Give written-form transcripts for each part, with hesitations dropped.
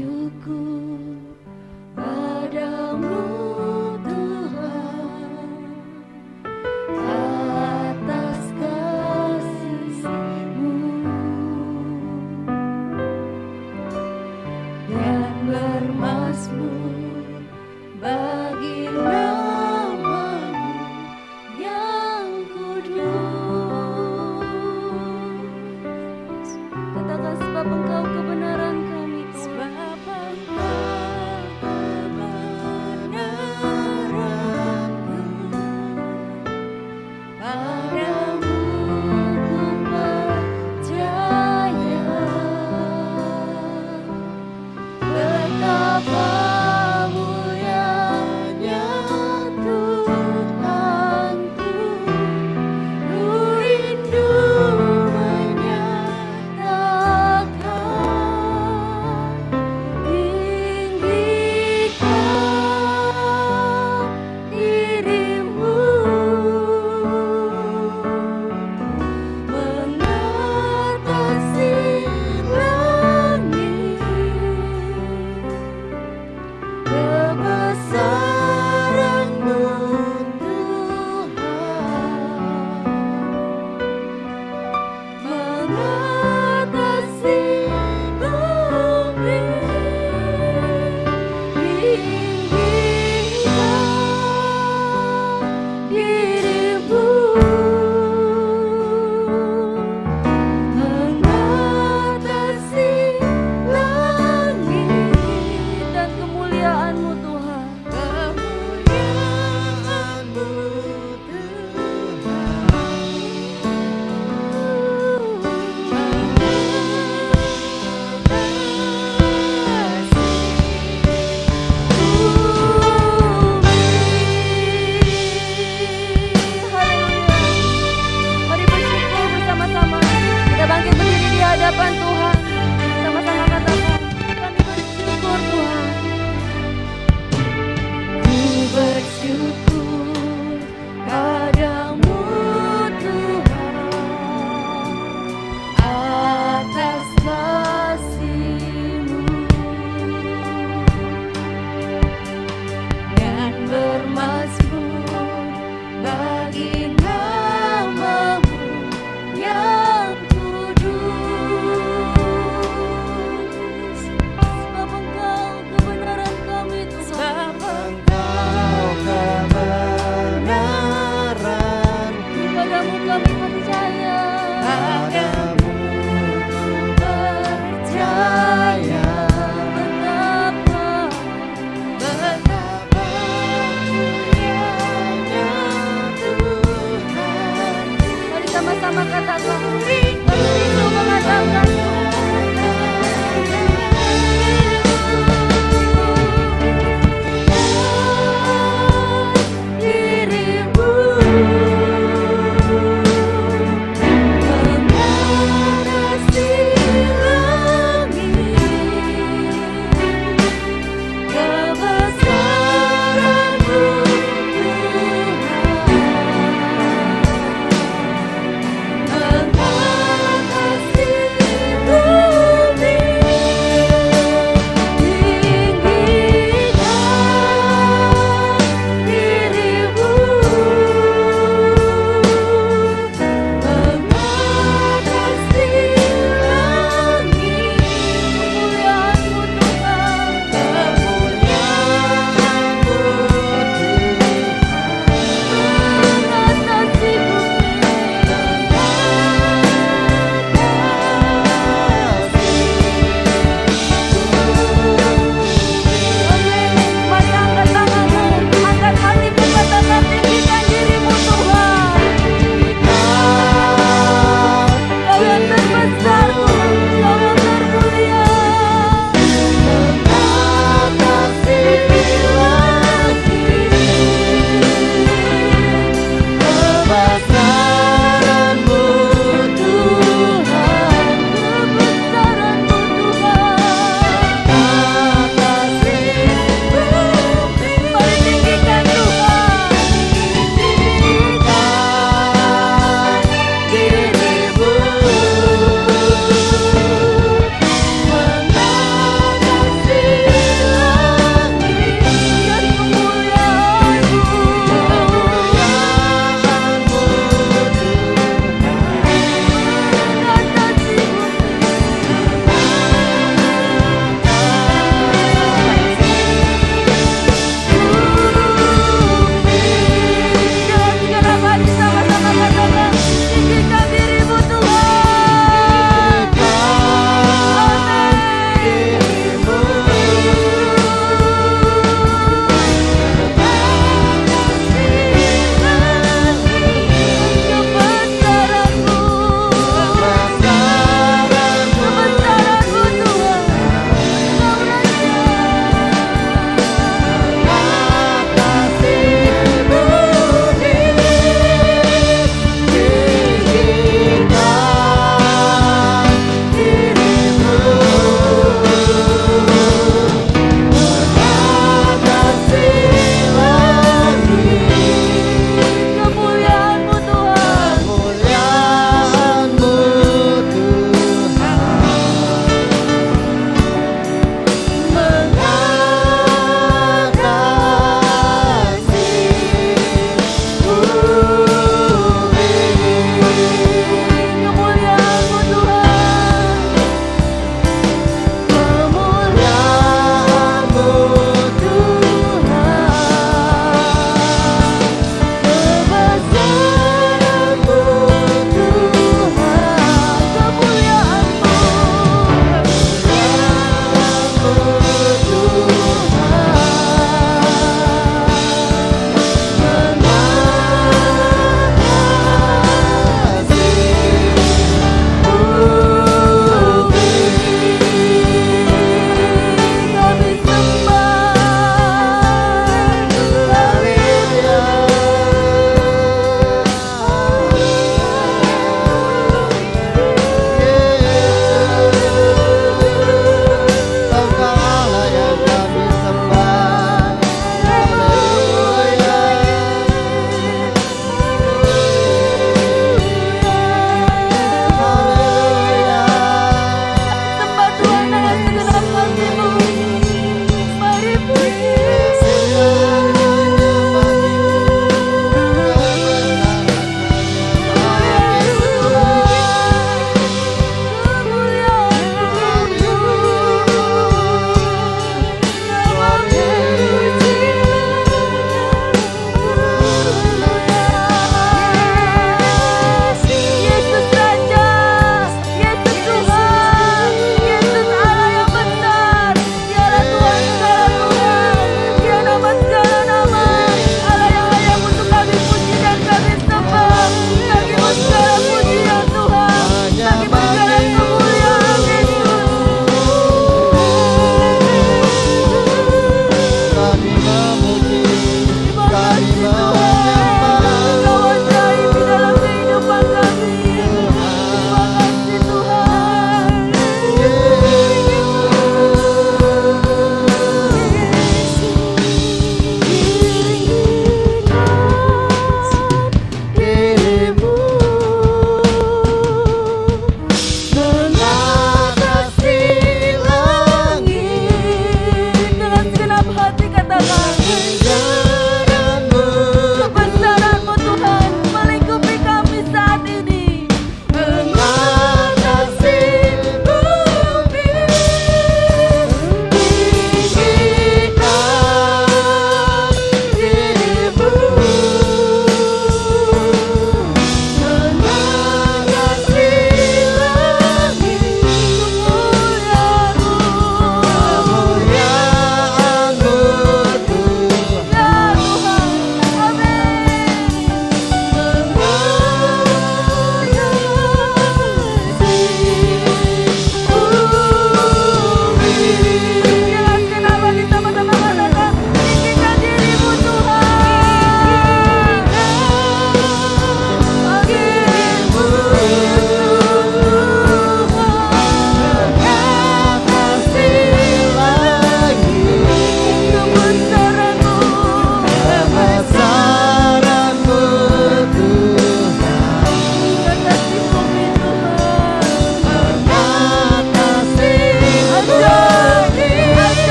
syukur padamu Tuhan atas kasih-Mu dan bermazmur bagi nama-Mu yang kudus. Katakan sebab Engkau kebenaran kami, sebab Engkau kebenaranku. Padamu ku percaya, betapa mulianya Tuhanku. Ku rindu menyatakan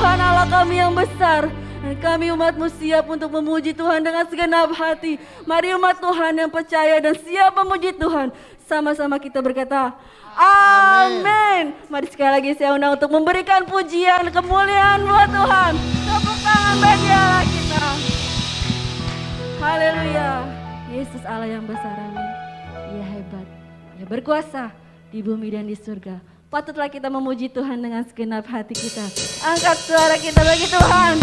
Tuhan Allah kami yang besar. Dan kami umat-Mu siap untuk memuji Tuhan dengan segenap hati. Mari umat Tuhan yang percaya dan siap memuji Tuhan. Sama-sama kita berkata, amin. Mari sekali lagi saya undang untuk memberikan pujian, kemuliaan buat Tuhan. Tepuk tangan bagi Allah kita. Haleluya. Yesus Allah yang besar, amin. Ia hebat, Ia berkuasa di bumi dan di surga. Patutlah kita memuji Tuhan dengan segenap hati kita. Angkat suara kita bagi Tuhan.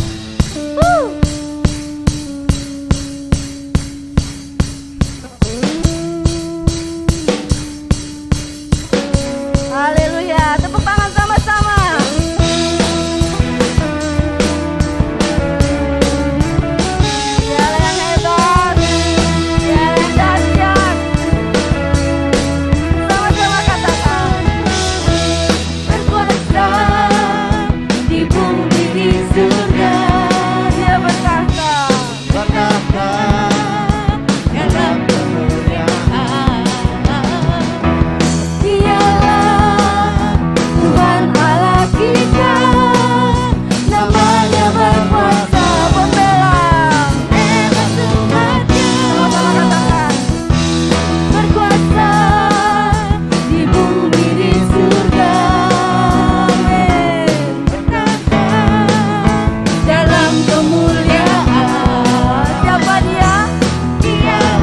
Haleluya, tepuk tangan sama-sama. Dialah yang hebat, Dialah yang dahsyat. Sama-sama katakan, berkuasa di bumi di surga. Dia berkata, dalam kemuliaan. Dialah Tuhan Allah kita, namanya berkuasa pembela. Hebat umatnya. Sama-sama katakan, berkuasa di bumi di surga. Amin. Dalam kemuliaan. Siapa dia? Dialah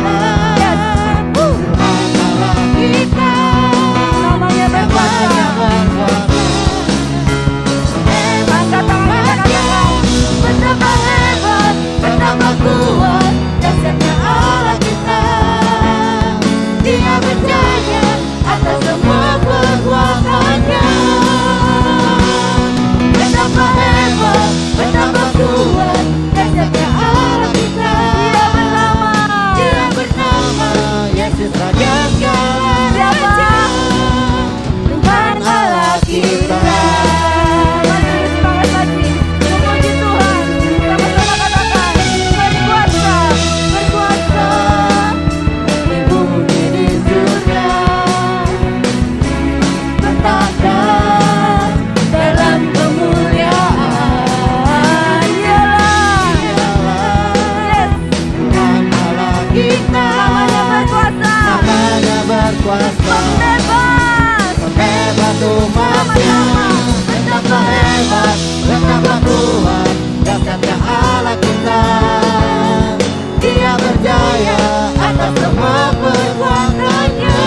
Tuhan Allah kita, namanya berkuasa. Angkat tangan kita katakan, betapa hebat, betapa kuat dahsyatnya Allah kita. Dia berjaya atas semua perbuatannya. Betapa hebat, betapa kuat dahsyatnya Allah kita. Dia bernama Yesus Raja segala raja, Tuhan Allah kita. Mari semangat lagi memuji Tuhan. Sama-sama katakan, berkuasa, berkuasa di bumi di surga. Bertata dalam kemuliaan. Dialah Yes, Tuhan Allah kita, namanya berkuasa, namanya berkuasa, pembebas. hebat umatnya. Betapa hebat, betapa kuat dahsyatnya Allah kita. Dia berjaya atas semua perbuatannya.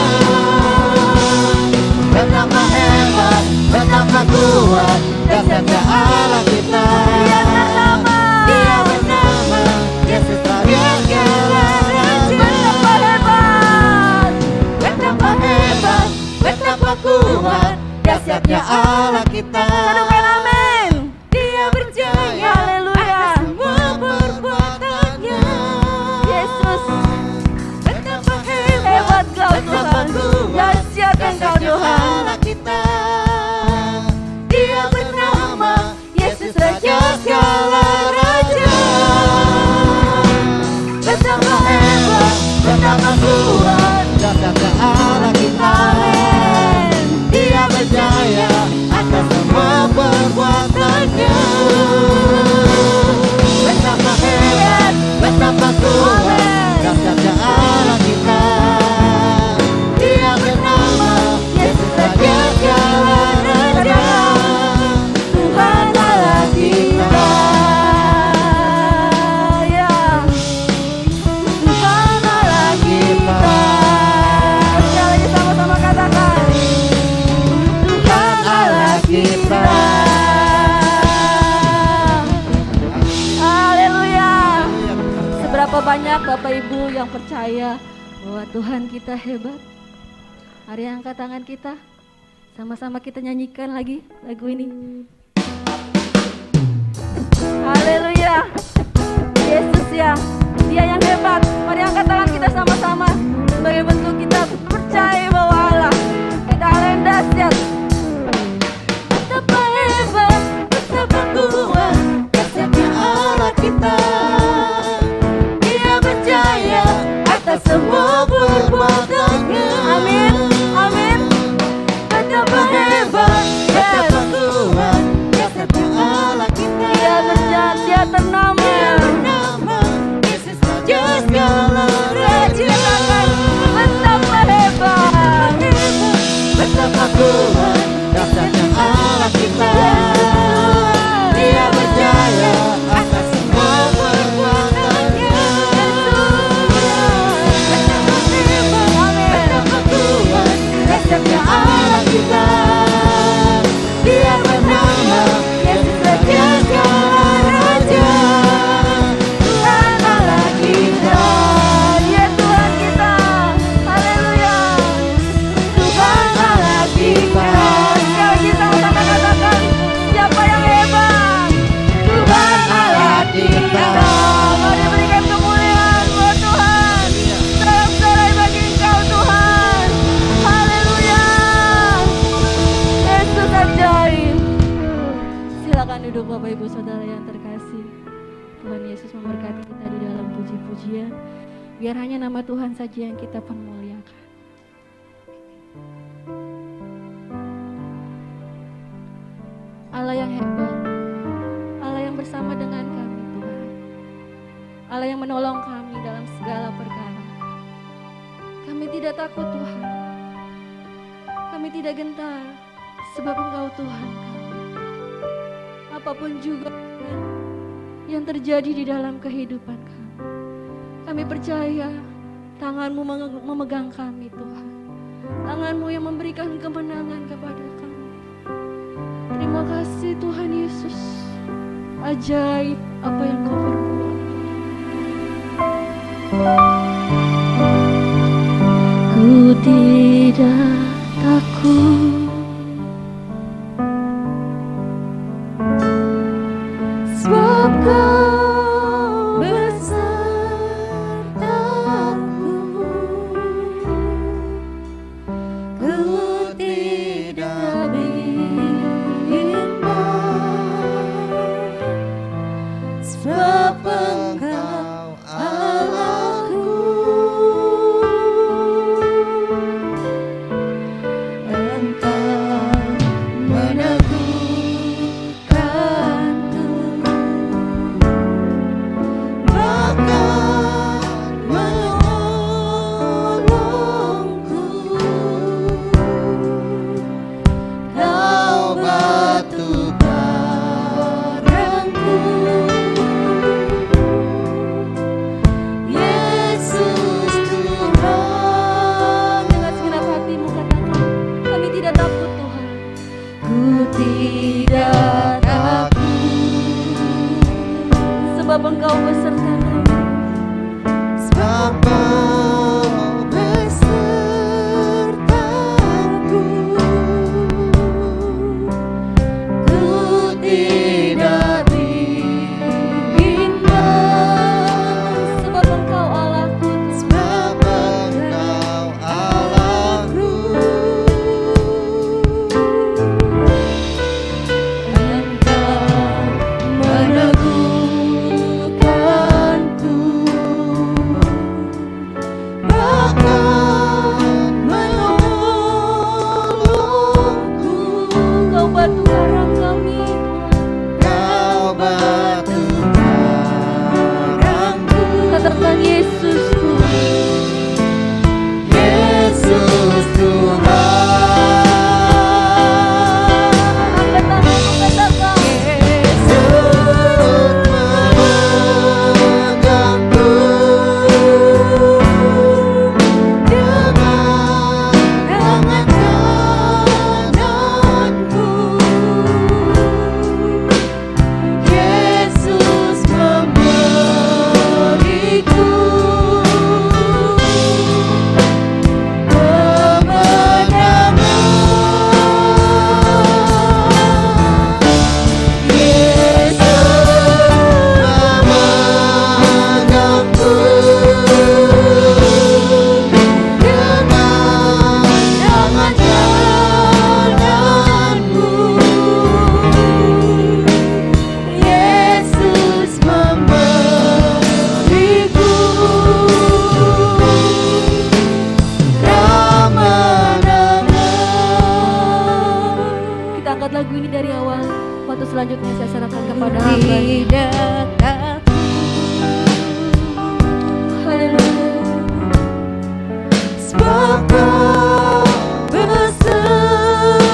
Betapa hebat, betapa kuat dahsyatnya Allah kita. Dia bernama Yesus Raja segala raja. Betapa hebat. Betapa hebat, betapa kuat dahsyatnya Allah kita. Katakan amin. Dia berjaya Haleluya. atas semua perbuatannya. Yesus, Betapa hebat Kau betapa Tuhan. kuat Dahsyat Engkau dahsyatnya Tuhan. Allah kita. Dia bernama Yesus Raja segala raja. Betapa hebat, betapa kuat dahsyatnya Allah kita. Dia berjaya atas semua perbuatannya. Betapa hebat, betapa kuat dahsyatnya Allah kita. Dia bernama Yesus Raja segala raja, Tuhan Allah kita. Ya, Tuhan Allah kita. sekali lagi sama-sama katakan, Tuhan Allah kita. haleluya. Seberapa banyak Bapak Ibu yang percaya bahwa Tuhan kita hebat? Mari angkat tangan kita. Sama-sama kita nyanyikan lagi lagu ini. Haleluya. Yesus ya, Dia yang hebat. Mari angkat tangan kita sama-sama sebagai bentuk kita percaya bahwa Allah kita Allah yang dahsyat. Betapa hebat, betapa kuat dahsyatnya Allah kita. Dia berjaya atas semua perbuatannya. Amin, amin. Betapa hebat, betapa kuat saudara yang terkasih, Tuhan Yesus memberkati kita di dalam puji-pujian. Biar hanya nama Tuhan saja yang kita permuliakan. Allah yang hebat, Allah yang bersama dengan kami Tuhan, Allah yang menolong kami dalam segala perkara. Kami tidak takut Tuhan, kami tidak gentar, sebab Engkau Tuhan kami. Apapun juga yang terjadi di dalam kehidupan kami, kami percaya tangan-Mu memegang kami Tuhan, tangan-Mu yang memberikan kemenangan kepada kami. Terima kasih Tuhan Yesus, ajaib apa yang Kau perbuat. Ku tidak takut, sebab Kau besertaku. Ku tidak bimbang, sebab Engkau Allahku. Engkau meneguhkanku, bahkan menolongku. Kau batu karangku, Yesus Tuhan. Dengan segenap hatimu katakan, kami tidak takut Tuhan. Ku tidak takut, sebab Engkau beserta kami. Sebab Kau besertaku. Ku tidak bimbang, sebab Engkau Allahku. Sebab Engkau Allahku. Engkau meneguhkanku, bahkan menolongku. Kau batu karang kami Tuhan. Kau batu karangku. Katakan Yesusku, Yesus Tuhan. Angkat tanganmu katakan, Yesus memegangku dengan tangan kananku. Yesus memberiku kemenangan. Yesus memegangku dengan tangan kananku. Yesus memberiku kemenangan. Kita angkat lagu ini dari awal. Waktu selanjutnya saya serahkan kepada hamba. Tidak takut. Haleluya. Sebab Kau besertaku.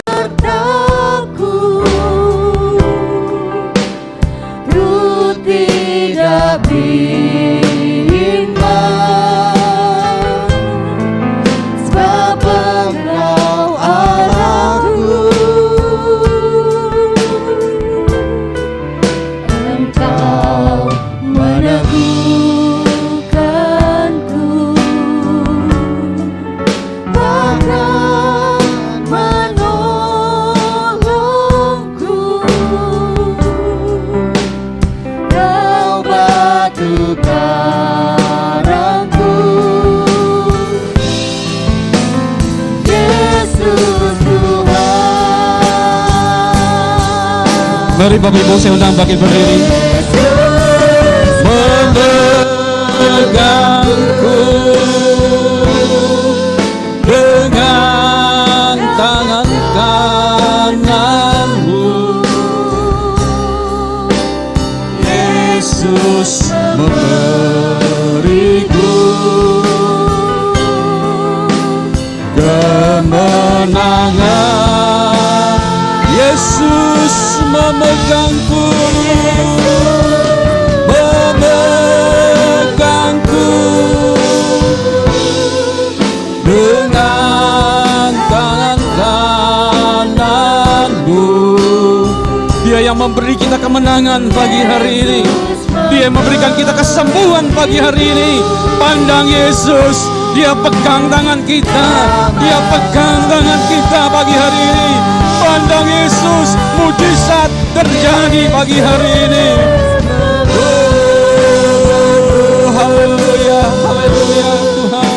Ku tidak bimbang, sebab Engkau Allahku. Engkau meneguhkanku, bahkan menolongku. Kau batu Mari Bapak Ibu saya undang bagi berdiri. Memegangku dengan tangan kananmu, Yesus memberiku kemenangan. Yesus memegangku, memegangku dengan tangan kananmu. Dia yang memberi kita kemenangan pagi hari ini. Dia memberikan kita kesembuhan pagi hari ini. Pandang Yesus, Dia pegang tangan kita. Dia pegang tangan kita pagi hari ini. Pandang Yesus, mujizat terjadi pagi hari ini. Oh, haleluya, haleluya Tuhan.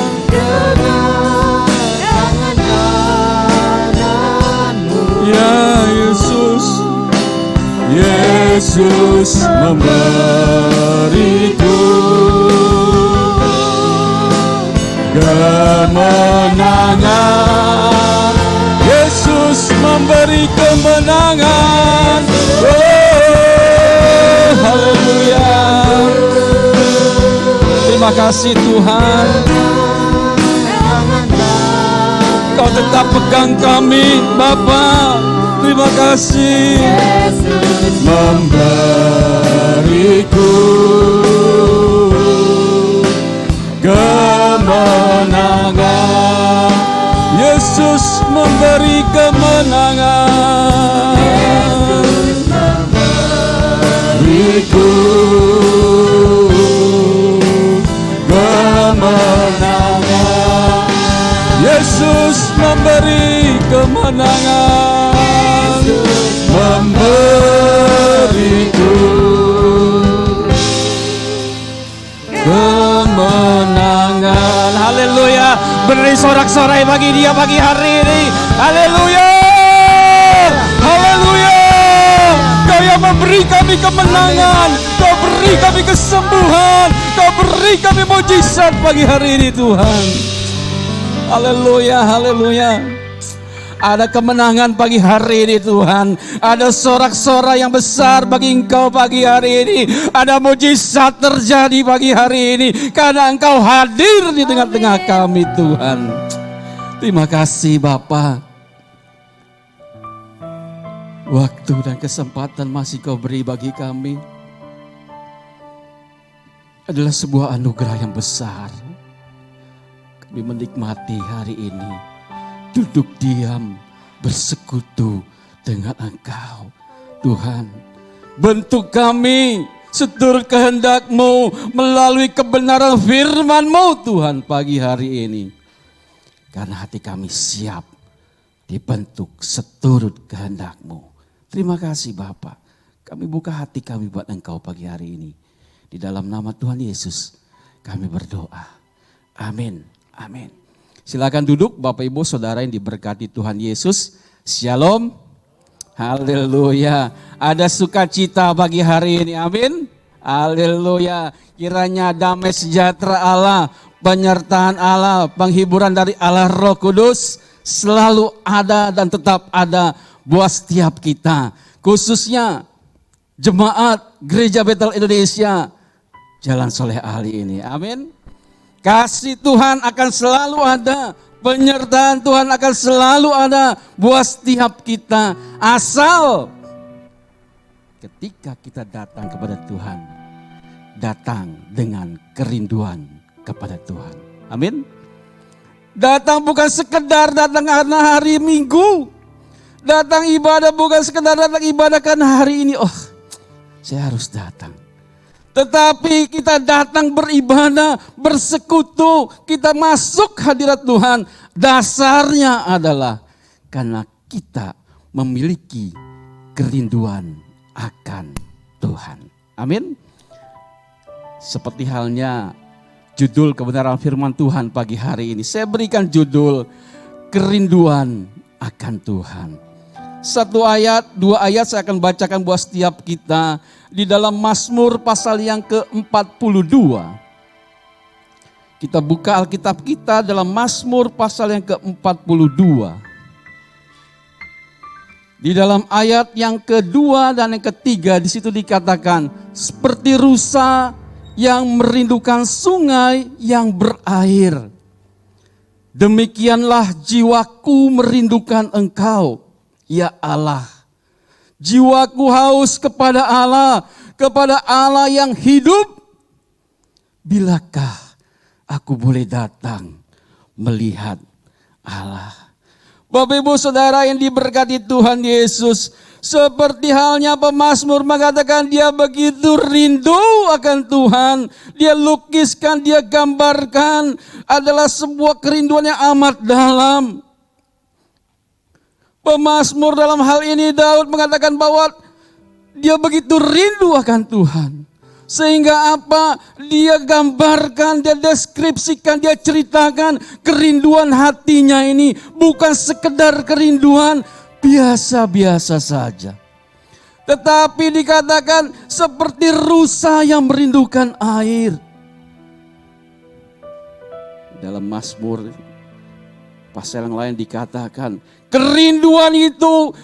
Ya Yesus, Yesus memberiku kemenangan. Yesus memberi kemenangan. Oh, haleluya. Terima kasih Tuhan. Kau tetap pegang kami, Bapa. Terima kasih. Memberiku kemenangan. Yesus memberi kemenangan. Memberiku kemenangan. Yesus memberi kemenangan. Memberiku kemenangan. Haleluya. Beri sorak-sorai bagi Dia pagi hari ini. Haleluya. Haleluya. Kau yang memberi kami kemenangan. Kau beri kami kesembuhan. Kau beri kami mujizat pagi hari ini Tuhan. Haleluya. Haleluya. Ada kemenangan pagi hari ini Tuhan. Ada sorak-sorai yang besar bagi Engkau pagi hari ini. Ada mujizat terjadi pagi hari ini. Karena Engkau hadir di tengah-tengah kami Tuhan. Terima kasih Bapa. Waktu dan kesempatan masih Kau beri bagi kami. Adalah sebuah anugerah yang besar. Kami menikmati hari ini. Duduk diam, bersekutu dengan Engkau. Tuhan, bentuk kami seturut kehendak-Mu melalui kebenaran firman-Mu Tuhan pagi hari ini. Karena hati kami siap dibentuk seturut kehendak-Mu. Terima kasih Bapa. Kami buka hati kami buat Engkau pagi hari ini. Di dalam nama Tuhan Yesus kami berdoa. Amin. Amin. Silakan duduk Bapak Ibu Saudara yang diberkati Tuhan Yesus. Shalom. Haleluya. Ada sukacita pagi hari ini. Amin. Haleluya. Kiranya damai sejahtera Allah, penyertaan Allah, penghiburan dari Allah Roh Kudus selalu ada dan tetap ada buat setiap kita. Khususnya jemaat Gereja Betel Indonesia Jalan Soleh Ali ini. Amin. Kasih Tuhan akan selalu ada, penyertaan Tuhan akan selalu ada buat setiap kita. Asal ketika kita datang kepada Tuhan, datang dengan kerinduan kepada Tuhan. Amin. Datang bukan sekedar datang karena hari Minggu. Datang ibadah bukan sekedar datang ibadah karena hari ini. Oh, saya harus datang. Tetapi kita datang beribadah, bersekutu, kita masuk hadirat Tuhan. Dasarnya adalah karena kita memiliki kerinduan akan Tuhan. Amin. Seperti halnya judul kebenaran firman Tuhan pagi hari ini. Saya berikan judul kerinduan akan Tuhan. Satu ayat, dua ayat saya akan bacakan buat setiap kita. Di dalam Mazmur pasal yang ke-42. Kita buka Alkitab kita dalam Mazmur pasal yang ke-42. Di dalam ayat yang kedua dan yang ketiga, di situ dikatakan, seperti rusa yang merindukan sungai yang berair. Demikianlah jiwaku merindukan Engkau, ya Allah. Jiwaku haus kepada Allah yang hidup. Bilakah aku boleh datang melihat Allah? Bapak Ibu Saudara yang diberkati Tuhan Yesus, seperti halnya pemazmur mengatakan dia begitu rindu akan Tuhan. Dia lukiskan, dia gambarkan, adalah sebuah kerinduan yang amat dalam. Pemazmur dalam hal ini Daud mengatakan bahwa dia begitu rindu akan Tuhan. Sehingga apa? Dia gambarkan, dia deskripsikan, dia ceritakan kerinduan hatinya ini. Bukan sekedar kerinduan biasa-biasa saja. Tetapi dikatakan seperti rusa yang merindukan air. Dalam Mazmur pasal yang lain dikatakan kerinduan itu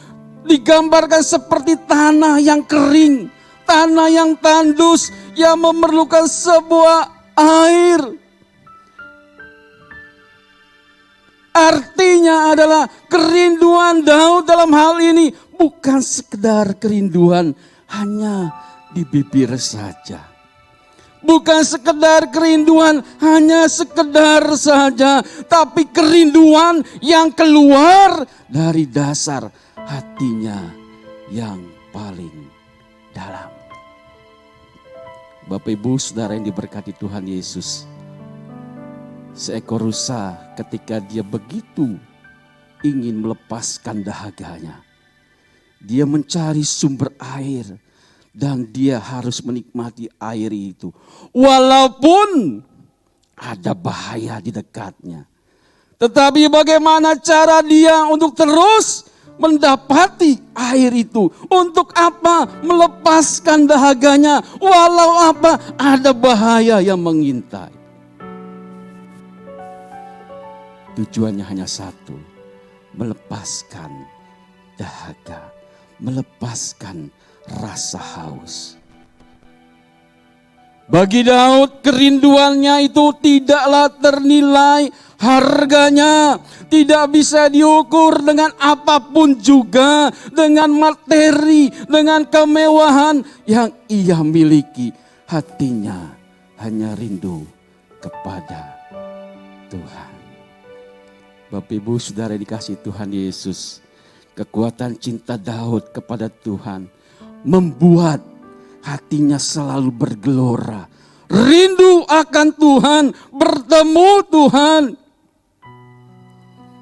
digambarkan seperti tanah yang kering. Tanah yang tandus yang memerlukan sebuah air. Artinya adalah kerinduan Daud dalam hal ini bukan sekedar kerinduan hanya di bibir saja. Bukan sekedar kerinduan hanya sekedar saja, tapi kerinduan yang keluar dari dasar hatinya yang paling dalam. Bapak Ibu Saudara yang diberkati Tuhan Yesus, seekor rusa ketika dia begitu ingin melepaskan dahaganya, dia mencari sumber air dan dia harus menikmati air itu. Walaupun ada bahaya di dekatnya. Tetapi bagaimana cara dia untuk terus mendapati air itu? Untuk apa? Melepaskan dahaganya. Walau apa? Ada bahaya yang mengintai. Tujuannya hanya satu. Melepaskan dahaga. Melepaskan rasa haus. Bagi Daud kerinduannya itu tidaklah ternilai harganya. Tidak bisa diukur dengan apapun juga. Dengan materi, dengan kemewahan yang ia miliki. Hatinya hanya rindu kepada Tuhan. Bapak Ibu Saudara dikasih Tuhan Yesus. Kekuatan cinta Daud kepada Tuhan membuat hatinya selalu bergelora. Rindu akan Tuhan, bertemu Tuhan.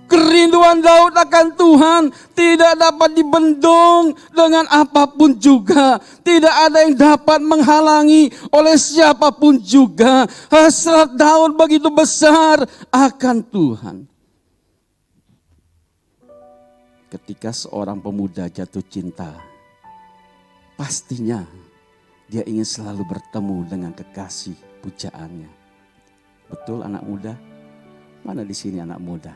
Kerinduan Daud akan Tuhan tidak dapat dibendung dengan apapun juga. Tidak ada yang dapat menghalangi oleh siapapun juga. Hasrat Daud begitu besar akan Tuhan. Ketika seorang pemuda jatuh cinta, pastinya dia ingin selalu bertemu dengan kekasih pujaannya. Betul anak muda? Mana di sini anak muda?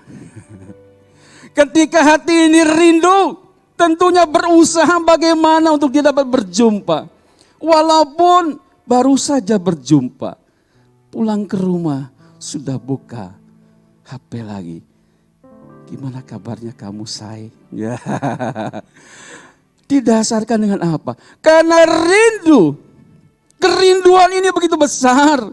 Ketika hati ini rindu, tentunya berusaha bagaimana untuk dia dapat berjumpa. Walaupun baru saja berjumpa, pulang ke rumah sudah buka HP lagi. Gimana kabarnya kamu, say? Ya. Didasarkan dengan apa? Karena rindu. Kerinduan ini begitu besar.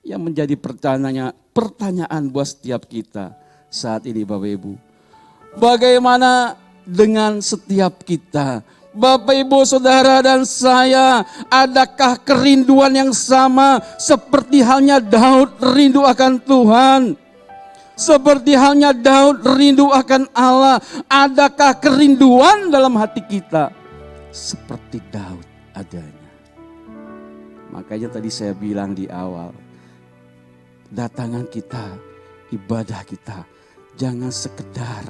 Yang menjadi pertanyaan buat setiap kita saat ini Bapak Ibu. Bagaimana dengan setiap kita? Bapak Ibu Saudara dan saya, adakah kerinduan yang sama seperti halnya Daud rindu akan Tuhan? Seperti halnya Daud rindu akan Allah. Adakah kerinduan dalam hati kita seperti Daud adanya? Makanya tadi saya bilang di awal, datangan kita, ibadah kita, jangan sekedar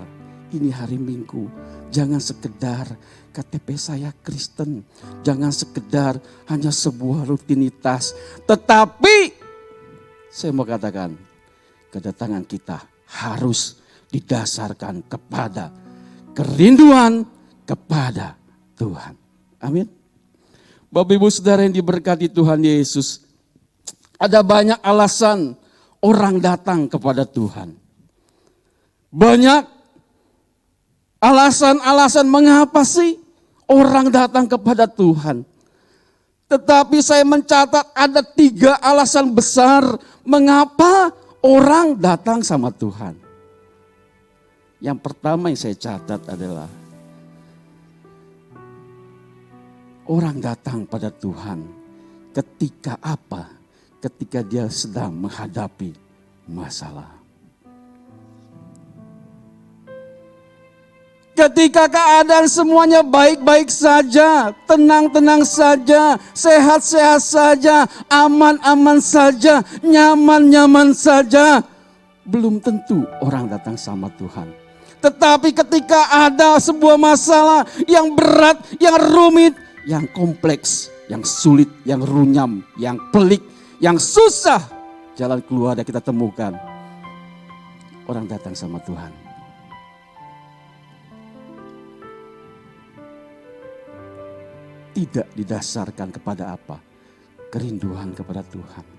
ini hari Minggu. Jangan sekedar KTP saya Kristen. Jangan sekedar hanya sebuah rutinitas. Tetapi saya mau katakan, kedatangan kita harus didasarkan kepada kerinduan kepada Tuhan. Amin. Bapak Ibu Saudara yang diberkati Tuhan Yesus. Ada banyak alasan orang datang kepada Tuhan. Banyak alasan-alasan mengapa sih orang datang kepada Tuhan. Tetapi saya mencatat ada 3 alasan besar mengapa orang datang sama Tuhan. Yang pertama yang saya catat adalah orang datang pada Tuhan ketika apa? Ketika dia sedang menghadapi masalah. Ketika keadaan semuanya baik-baik saja, tenang-tenang saja, sehat-sehat saja, aman-aman saja, nyaman-nyaman saja, belum tentu orang datang sama Tuhan. Tetapi ketika ada sebuah masalah yang berat, yang rumit, yang kompleks, yang sulit, yang runyam, yang pelik, yang susah, jalan keluar yang kita temukan, orang datang sama Tuhan. Tidak didasarkan kepada apa? Kerinduan kepada Tuhan.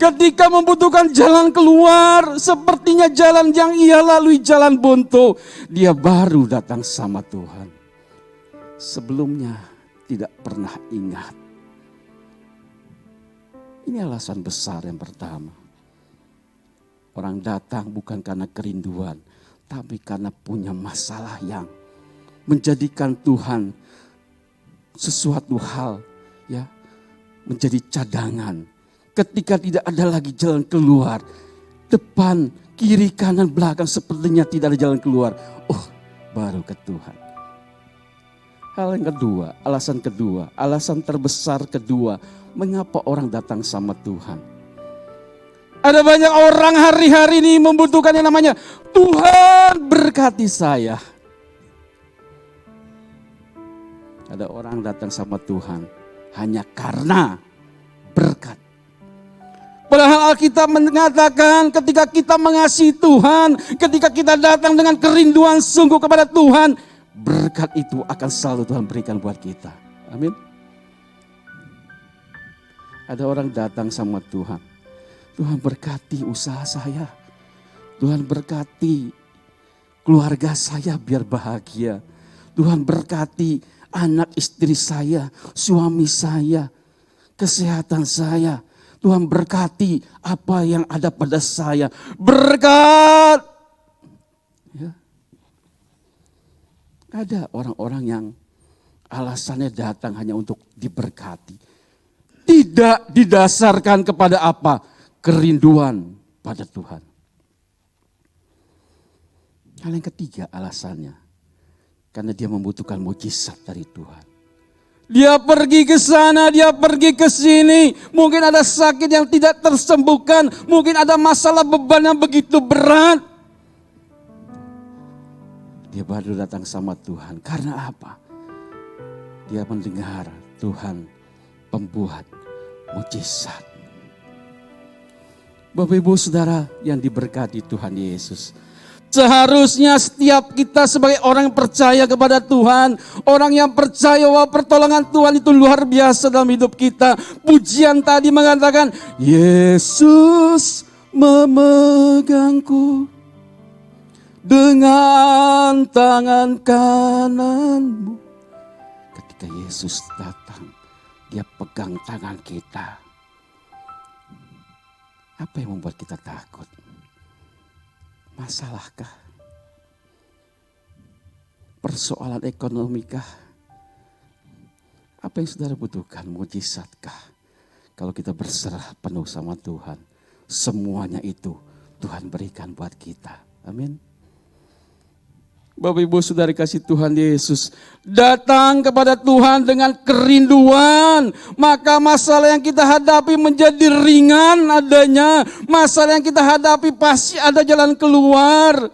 Ketika membutuhkan jalan keluar, sepertinya jalan yang ia lalui jalan buntu, dia baru datang sama Tuhan. Sebelumnya tidak pernah ingat. Ini alasan besar yang pertama. Orang datang bukan karena kerinduan, tapi karena punya masalah yang menjadikan Tuhan sesuatu hal ya menjadi cadangan. Ketika tidak ada lagi jalan keluar, depan, kiri, kanan, belakang sepertinya tidak ada jalan keluar. Oh, baru ke Tuhan. Hal yang kedua, alasan terbesar kedua, mengapa orang datang sama Tuhan? Ada banyak orang hari-hari ini membutuhkan yang namanya Tuhan berkati saya. Ada orang datang sama Tuhan hanya karena berkat. Padahal Alkitab mengatakan ketika kita mengasihi Tuhan, ketika kita datang dengan kerinduan sungguh kepada Tuhan, berkat itu akan selalu Tuhan berikan buat kita. Amin. Ada orang datang sama Tuhan. Tuhan berkati usaha saya. Tuhan berkati keluarga saya biar bahagia. Tuhan berkati anak istri saya, suami saya, kesehatan saya. Tuhan berkati apa yang ada pada saya. Berkat. Ya. Ada orang-orang yang alasannya datang hanya untuk diberkati. Tidak didasarkan kepada apa? Kerinduan pada Tuhan. Hal yang ketiga alasannya. Karena dia membutuhkan mujizat dari Tuhan. Dia pergi ke sana, dia pergi ke sini. Mungkin ada sakit yang tidak tersembuhkan. Mungkin ada masalah beban yang begitu berat. Dia baru datang sama Tuhan. Karena apa? Dia mendengar Tuhan pembuat mujizat. Bapak Ibu Saudara yang diberkati Tuhan Yesus. Seharusnya setiap kita sebagai orang yang percaya kepada Tuhan. Orang yang percaya bahwa pertolongan Tuhan itu luar biasa dalam hidup kita. Pujian tadi mengatakan, Yesus memegangku dengan tangan kananmu. Ketika Yesus datang, dia pegang tangan kita. Apa yang membuat kita takut? Masalahkah? Persoalan ekonomikah? Apa yang saudara butuhkan? Mujizatkah? Kalau kita berserah penuh sama Tuhan, semuanya itu Tuhan berikan buat kita. Amin. Bapak Ibu Saudara kasih Tuhan Yesus, datang kepada Tuhan dengan kerinduan, maka masalah yang kita hadapi menjadi ringan adanya. Masalah yang kita hadapi pasti ada jalan keluar.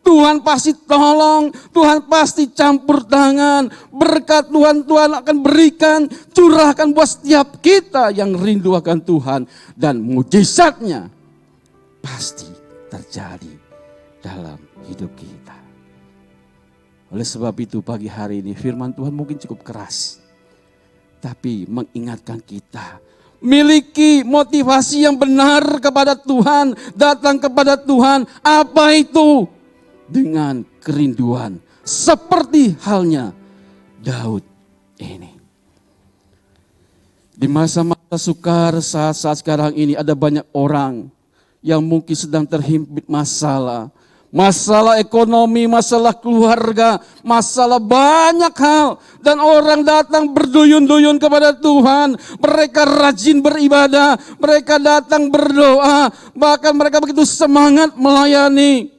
Tuhan pasti tolong, Tuhan pasti campur tangan. Berkat Tuhan akan berikan, curahkan buat setiap kita yang rindu akan Tuhan. Dan mujizatnya pasti terjadi dalam hidup kita. Oleh sebab itu pagi hari ini firman Tuhan mungkin cukup keras, tapi mengingatkan kita, miliki motivasi yang benar kepada Tuhan, datang kepada Tuhan. Apa itu? Dengan kerinduan, seperti halnya Daud ini. Di masa-masa sukar saat-saat sekarang ini ada banyak orang yang mungkin sedang terhimpit masalah. Masalah ekonomi, masalah keluarga, masalah banyak hal. Dan orang datang berduyun-duyun kepada Tuhan. Mereka rajin beribadah, mereka datang berdoa. Bahkan mereka begitu semangat melayani.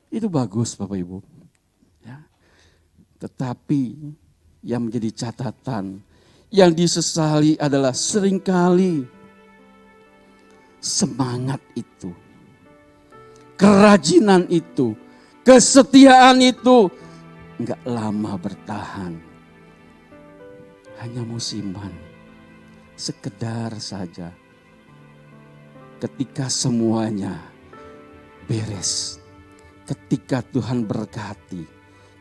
Itu bagus Bapak Ibu. Ya. Tetapi yang menjadi catatan, yang disesali adalah seringkali semangat itu, kerajinan itu, kesetiaan itu enggak lama bertahan. Hanya musiman, sekedar saja. Ketika semuanya beres, ketika Tuhan berkati,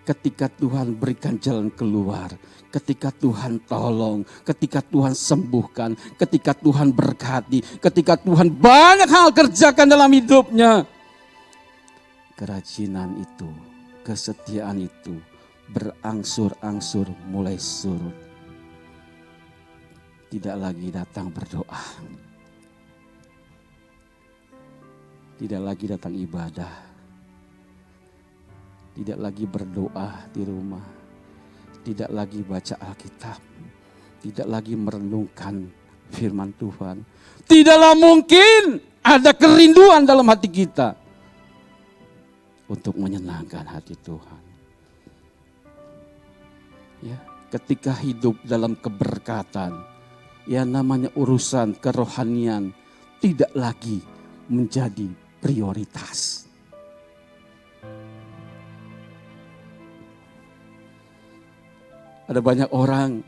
ketika Tuhan berikan jalan keluar, ketika Tuhan tolong, ketika Tuhan sembuhkan, ketika Tuhan berkati, ketika Tuhan banyak hal kerjakan dalam hidupnya. Kerajinan itu, kesetiaan itu berangsur-angsur mulai surut. Tidak lagi datang berdoa. Tidak lagi datang ibadah. Tidak lagi berdoa di rumah. Tidak lagi baca Alkitab. Tidak lagi merenungkan firman Tuhan. Tidaklah mungkin ada kerinduan dalam hati kita untuk menyenangkan hati Tuhan. Ya, ketika hidup dalam keberkatan, ya namanya urusan kerohanian tidak lagi menjadi prioritas. Ada banyak orang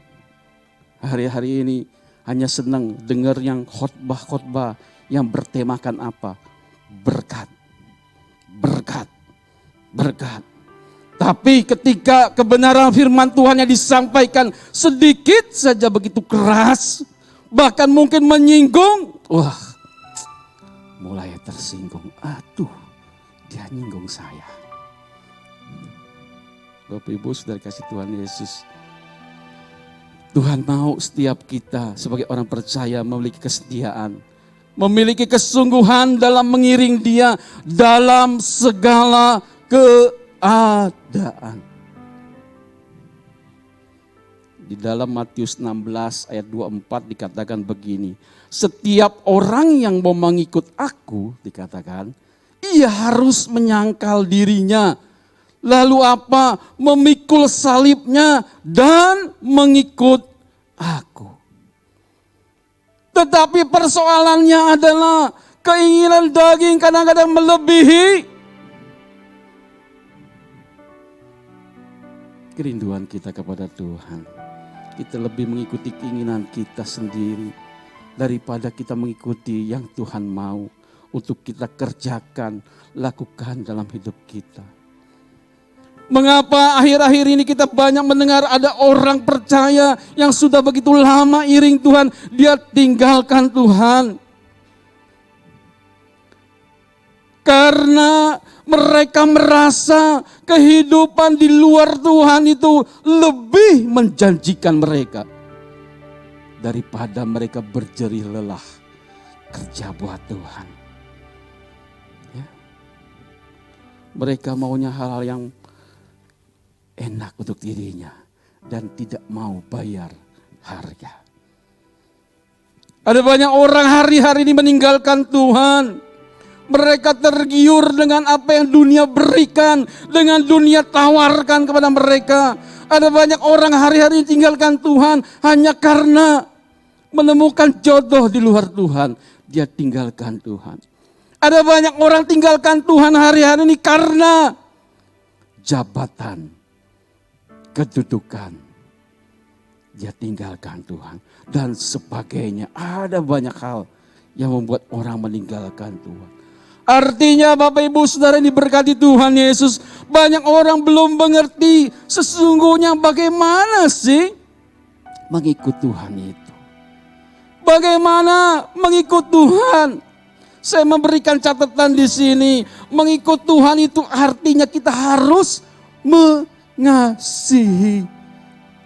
hari-hari ini hanya senang dengar yang khotbah-khotbah yang bertemakan apa? Berkat, berkat, berkat. Tapi ketika kebenaran firman Tuhan yang disampaikan sedikit saja begitu keras, bahkan mungkin menyinggung, wah, mulai tersinggung. Aduh, dia nyinggung saya. Bapak Ibu Saudara kasih Tuhan Yesus, Tuhan mau setiap kita sebagai orang percaya memiliki kesetiaan, memiliki kesungguhan dalam mengiring Dia dalam segala keadaan. Di dalam Matius 16 ayat 24 dikatakan begini, setiap orang yang mau mengikut aku, dikatakan, ia harus menyangkal dirinya. Lalu apa? Memikul salibnya dan mengikut aku. Tetapi persoalannya adalah keinginan daging kadang-kadang melebihi kerinduan kita kepada Tuhan. Kita lebih mengikuti keinginan kita sendiri daripada kita mengikuti yang Tuhan mau untuk kita kerjakan, lakukan dalam hidup kita. Mengapa akhir-akhir ini kita banyak mendengar ada orang percaya yang sudah begitu lama iring Tuhan, dia tinggalkan Tuhan. Karena mereka merasa kehidupan di luar Tuhan itu lebih menjanjikan mereka daripada mereka berjerih lelah kerja buat Tuhan. Ya. Mereka maunya hal-hal yang enak untuk dirinya dan tidak mau bayar harga. Ada banyak orang hari-hari ini meninggalkan Tuhan. Mereka tergiur dengan apa yang dunia berikan, dengan dunia tawarkan kepada mereka. Ada banyak orang hari-hari tinggalkan Tuhan hanya karena menemukan jodoh di luar Tuhan. Dia tinggalkan Tuhan. Ada banyak orang tinggalkan Tuhan hari-hari ini karena jabatan, kedudukan. Dia tinggalkan Tuhan dan sebagainya. Ada banyak hal yang membuat orang meninggalkan Tuhan. Artinya Bapak Ibu Saudara ini berkati Tuhan Yesus, banyak orang belum mengerti sesungguhnya bagaimana sih mengikut Tuhan itu. Bagaimana mengikut Tuhan? Saya memberikan catatan di sini, mengikut Tuhan itu artinya kita harus mengasihi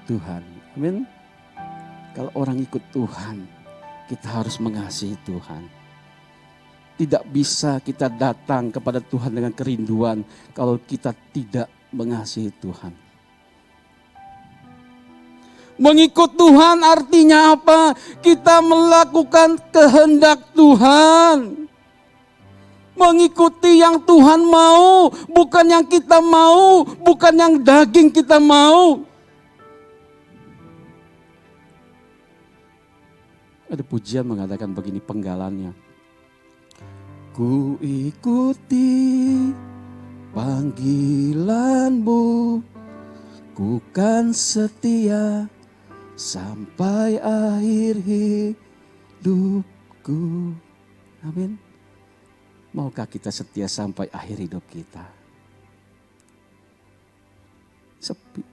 Tuhan. Amin. Kalau orang ikut Tuhan, kita harus mengasihi Tuhan. Tidak bisa kita datang kepada Tuhan dengan kerinduan kalau kita tidak mengasihi Tuhan. Mengikut Tuhan artinya apa? Kita melakukan kehendak Tuhan. Mengikuti yang Tuhan mau, bukan yang kita mau, bukan yang daging kita mau. Ada pujian mengatakan begini penggalannya. Ku ikuti panggilanmu, ku kan setia sampai akhir hidupku. Amin. Maukah kita setia sampai akhir hidup kita? Sepi.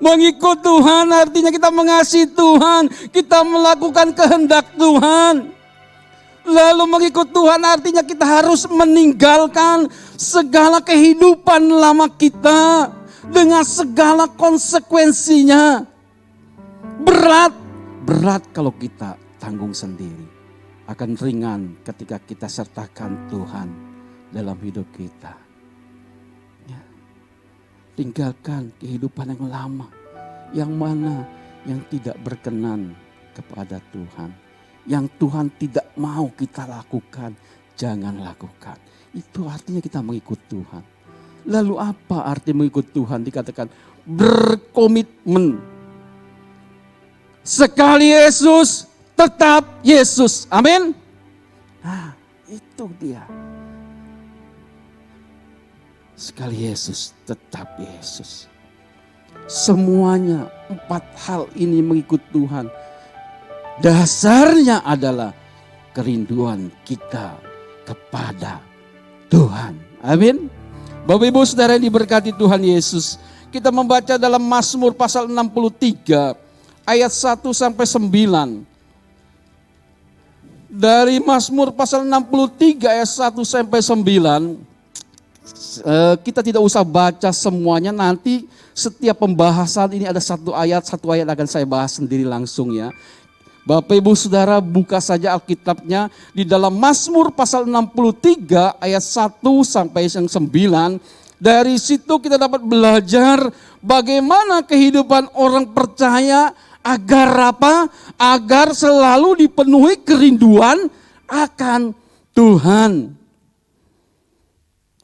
Mengikut Tuhan artinya kita mengasihi Tuhan, kita melakukan kehendak Tuhan. Lalu mengikut Tuhan artinya kita harus meninggalkan segala kehidupan lama kita dengan segala konsekuensinya. Berat kalau kita tanggung sendiri. Akan ringan ketika kita sertakan Tuhan dalam hidup kita. Ya. Tinggalkan kehidupan yang lama, yang mana yang tidak berkenan kepada Tuhan. Yang Tuhan tidak mau kita lakukan, jangan lakukan. Itu artinya kita mengikut Tuhan. Lalu apa arti mengikut Tuhan? Dikatakan berkomitmen. Sekali Yesus, tetap Yesus. Amin. Nah, itu dia. Sekali Yesus, tetap Yesus. Semuanya 4 hal ini mengikut Tuhan. Dasarnya adalah kerinduan kita kepada Tuhan. Amin. Bapak Ibu Saudara yang diberkati Tuhan Yesus. Kita membaca dalam Mazmur pasal 63 ayat 1 sampai 9. Dari Mazmur pasal 63 ayat 1 sampai 9. Kita tidak usah baca semuanya, nanti setiap pembahasan ini ada satu ayat akan saya bahas sendiri langsung ya. Bapak Ibu Saudara buka saja Alkitabnya di dalam Mazmur pasal 63 ayat 1 sampai yang 9. Dari situ kita dapat belajar bagaimana kehidupan orang percaya agar apa? Agar selalu dipenuhi kerinduan akan Tuhan.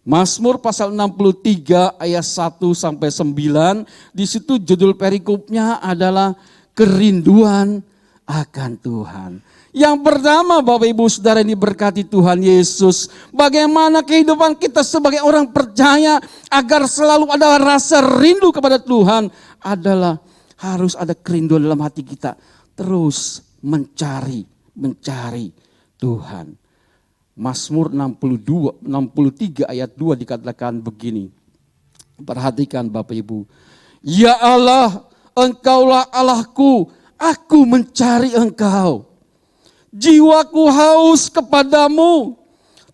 Mazmur pasal 63 ayat 1 sampai 9. Di situ judul perikopnya adalah kerinduan akan Tuhan. Yang pertama Bapak Ibu Saudara ini berkati Tuhan Yesus. Bagaimana kehidupan kita sebagai orang percaya agar selalu ada rasa rindu kepada Tuhan adalah harus ada kerinduan dalam hati kita. Terus mencari Tuhan. Mazmur 63 ayat 2 dikatakan begini. Perhatikan Bapak Ibu. Ya Allah, Engkaulah Allahku. Aku mencari Engkau, jiwaku haus kepadamu,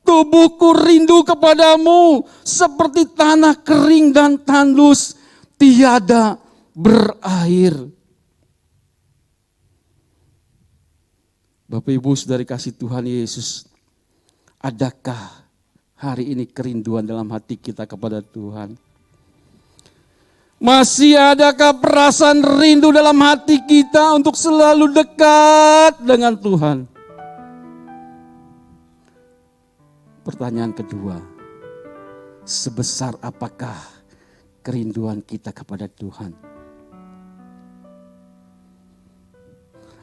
tubuhku rindu kepadamu, seperti tanah kering dan tandus, tiada berair. Bapak Ibu Saudara kasih Tuhan Yesus, adakah hari ini kerinduan dalam hati kita kepada Tuhan? Masih adakah perasaan rindu dalam hati kita untuk selalu dekat dengan Tuhan? Pertanyaan kedua, sebesar apakah kerinduan kita kepada Tuhan?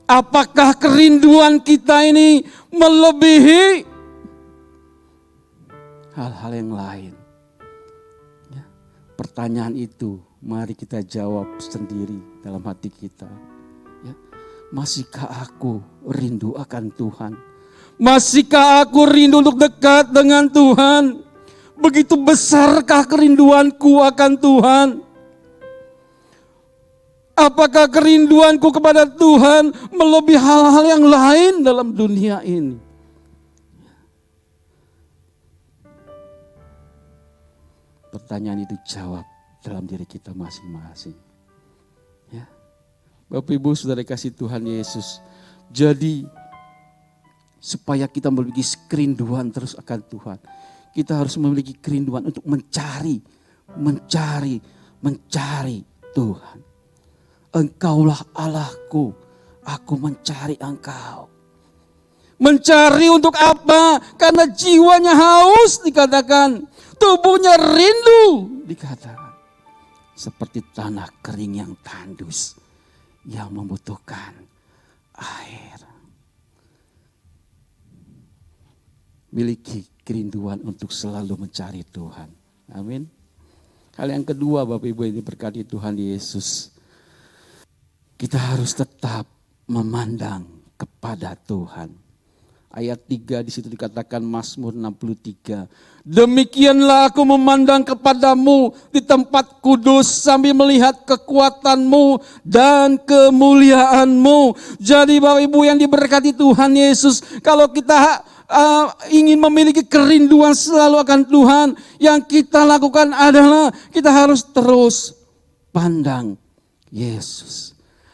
Apakah kerinduan kita ini melebihi hal-hal yang lain? Ya, pertanyaan itu mari kita jawab sendiri dalam hati kita. Ya, masihkah aku rindu akan Tuhan? Masihkah aku rindu untuk dekat dengan Tuhan? Begitu besarkah kerinduanku akan Tuhan? Apakah kerinduanku kepada Tuhan melebihi hal-hal yang lain dalam dunia ini? Pertanyaan itu jawab dalam diri kita masing-masing. Ya. Bapak Ibu Saudara kasih Tuhan Yesus. Jadi supaya kita memiliki kerinduan terus akan Tuhan, kita harus memiliki kerinduan untuk mencari Tuhan. Engkaulah Allahku, aku mencari Engkau. Mencari untuk apa? Karena jiwanya haus dikatakan, tubuhnya rindu dikatakan. Seperti tanah kering yang tandus, yang membutuhkan air. Miliki kerinduan untuk selalu mencari Tuhan. Amin. Hal yang kedua Bapak Ibu yang diberkati Tuhan Yesus. Kita harus tetap memandang kepada Tuhan. Ayat 3 di situ dikatakan Mazmur 63. Demikianlah aku memandang kepadamu di tempat kudus sambil melihat kekuatanmu dan kemuliaanmu. Jadi Bapak Ibu yang diberkati Tuhan Yesus, kalau kita ingin memiliki kerinduan selalu akan Tuhan, yang kita lakukan adalah kita harus terus pandang Yesus.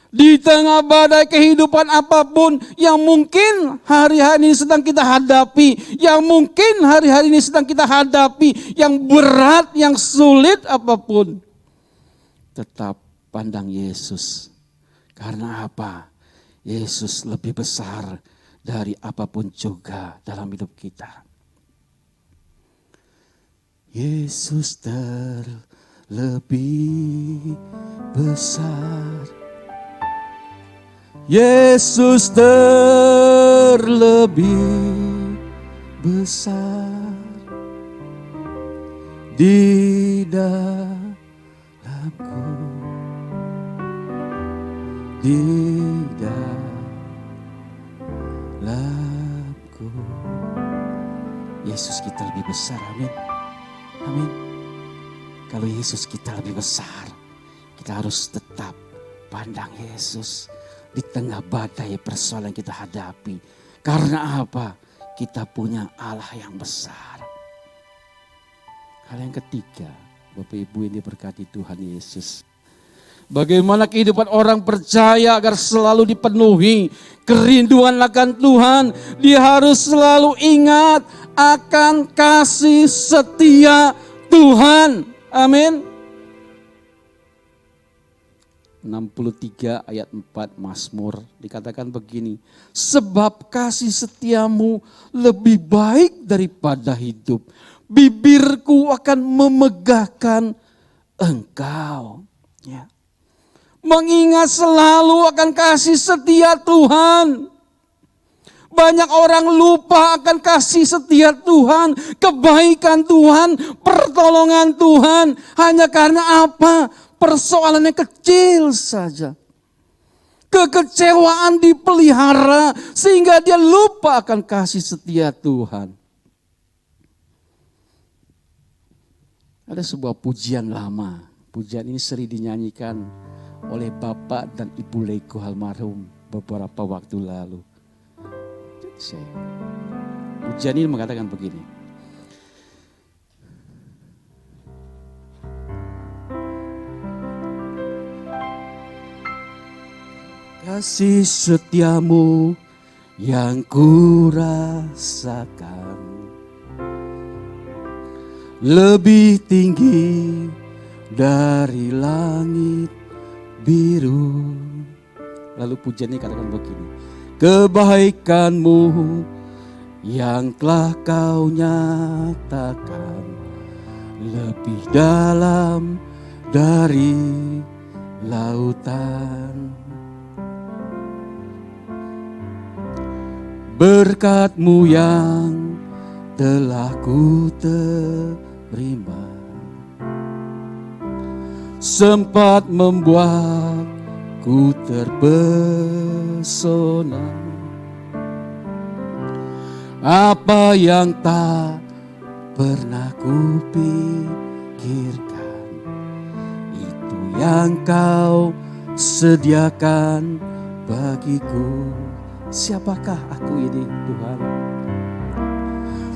Di tengah badai kehidupan apapun yang mungkin hari-hari ini sedang kita hadapi, yang berat, yang sulit apapun, tetap pandang Yesus. Karena apa? Yesus lebih besar dari apapun juga dalam hidup kita. Yesus terlebih besar. Yesus terlebih besar di dalamku, di dalamku. Yesus kita lebih besar, amin. Amin. Kalau Yesus kita lebih besar, kita harus tetap pandang Yesus di tengah badai persoalan kita hadapi. Karena apa? Kita punya Allah yang besar. Hal yang ketiga, Bapak Ibu yang diberkati Tuhan Yesus. Bagaimana kehidupan orang percaya agar selalu dipenuhi kerinduan akan Tuhan. Dia harus selalu ingat akan kasih setia Tuhan. Amin. 63 ayat 4 Mazmur dikatakan begini. Sebab kasih setiamu lebih baik daripada hidup. Bibirku akan memegahkan Engkau. Ya. Mengingat selalu akan kasih setia Tuhan. Banyak orang lupa akan kasih setia Tuhan, kebaikan Tuhan, pertolongan Tuhan. Hanya karena apa? Persoalannya kecil saja. Kekecewaan dipelihara sehingga dia lupa akan kasih setia Tuhan. Ada sebuah pujian lama. Pujian ini sering dinyanyikan oleh Bapak dan Ibu Leiko almarhum beberapa waktu lalu. Pujian ini mengatakan begini. Kasih setiamu yang ku rasakan lebih tinggi dari langit biru. Lalu pujiannya katakan begini. Kebaikanmu yang telah kau nyatakan lebih dalam dari lautan. Berkat-Mu yang telah ku terima sempat membuatku terpesona. Apa yang tak pernah ku pikirkan, itu yang kau sediakan bagiku. Siapakah aku ini, Tuhan?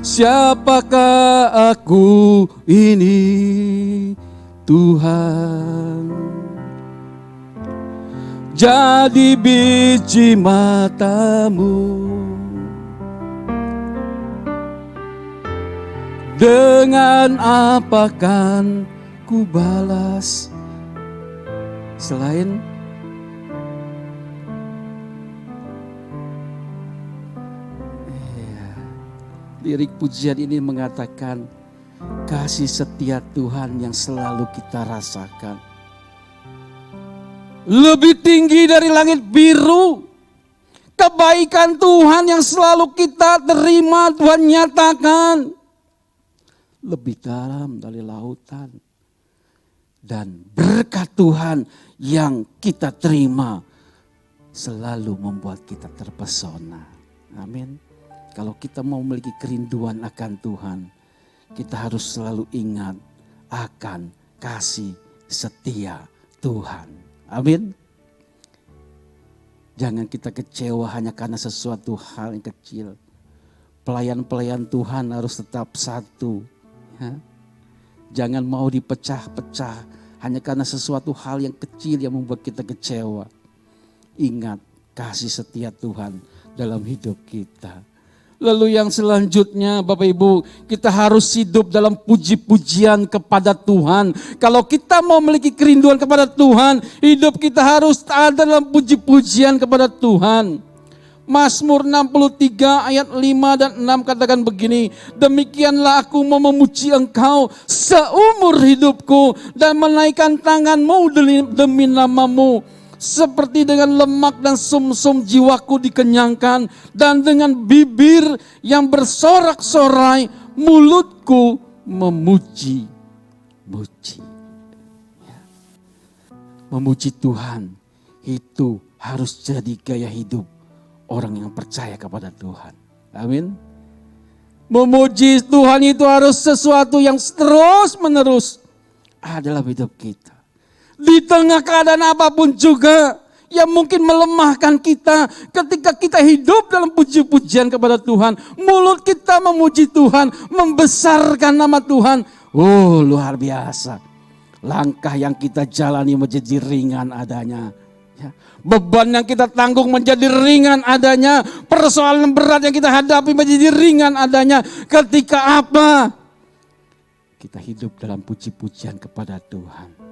Siapakah aku ini, Tuhan? Jadi biji mata-Mu, dengan apa kan ku balas selain lirik pujian ini mengatakan kasih setia Tuhan yang selalu kita rasakan lebih tinggi dari langit biru. Kebaikan Tuhan yang selalu kita terima, Tuhan nyatakan lebih dalam dari lautan. Dan berkat Tuhan yang kita terima selalu membuat kita terpesona. Amin. Kalau kita mau memiliki kerinduan akan Tuhan, kita harus selalu ingat akan kasih setia Tuhan. Amin. Jangan kita kecewa hanya karena sesuatu hal yang kecil. Pelayan-pelayan Tuhan harus tetap satu. Ya. Jangan mau dipecah-pecah hanya karena sesuatu hal yang kecil yang membuat kita kecewa. Ingat kasih setia Tuhan dalam hidup kita. Lalu yang selanjutnya Bapak Ibu, kita harus hidup dalam puji-pujian kepada Tuhan. Kalau kita mau memiliki kerinduan kepada Tuhan, hidup kita harus ada dalam puji-pujian kepada Tuhan. Mazmur 63 ayat 5 dan 6 katakan begini, demikianlah aku mau memuji Engkau seumur hidupku dan menaikkan tangan-Mu demi nama-Mu. Seperti dengan lemak dan sumsum jiwaku dikenyangkan, dan dengan bibir yang bersorak-sorai mulutku memuji-muji. Memuji Tuhan itu harus jadi gaya hidup orang yang percaya kepada Tuhan. Amin. Memuji Tuhan itu harus sesuatu yang terus menerus ada dalam hidup kita. Di tengah keadaan apapun juga yang mungkin melemahkan kita, ketika kita hidup dalam puji-pujian kepada Tuhan, mulut kita memuji Tuhan, membesarkan nama Tuhan. Oh, luar biasa. Langkah yang kita jalani menjadi ringan adanya. Ya. Beban yang kita tanggung menjadi ringan adanya. Persoalan berat yang kita hadapi menjadi ringan adanya. Ketika apa? Kita hidup dalam puji-pujian kepada Tuhan.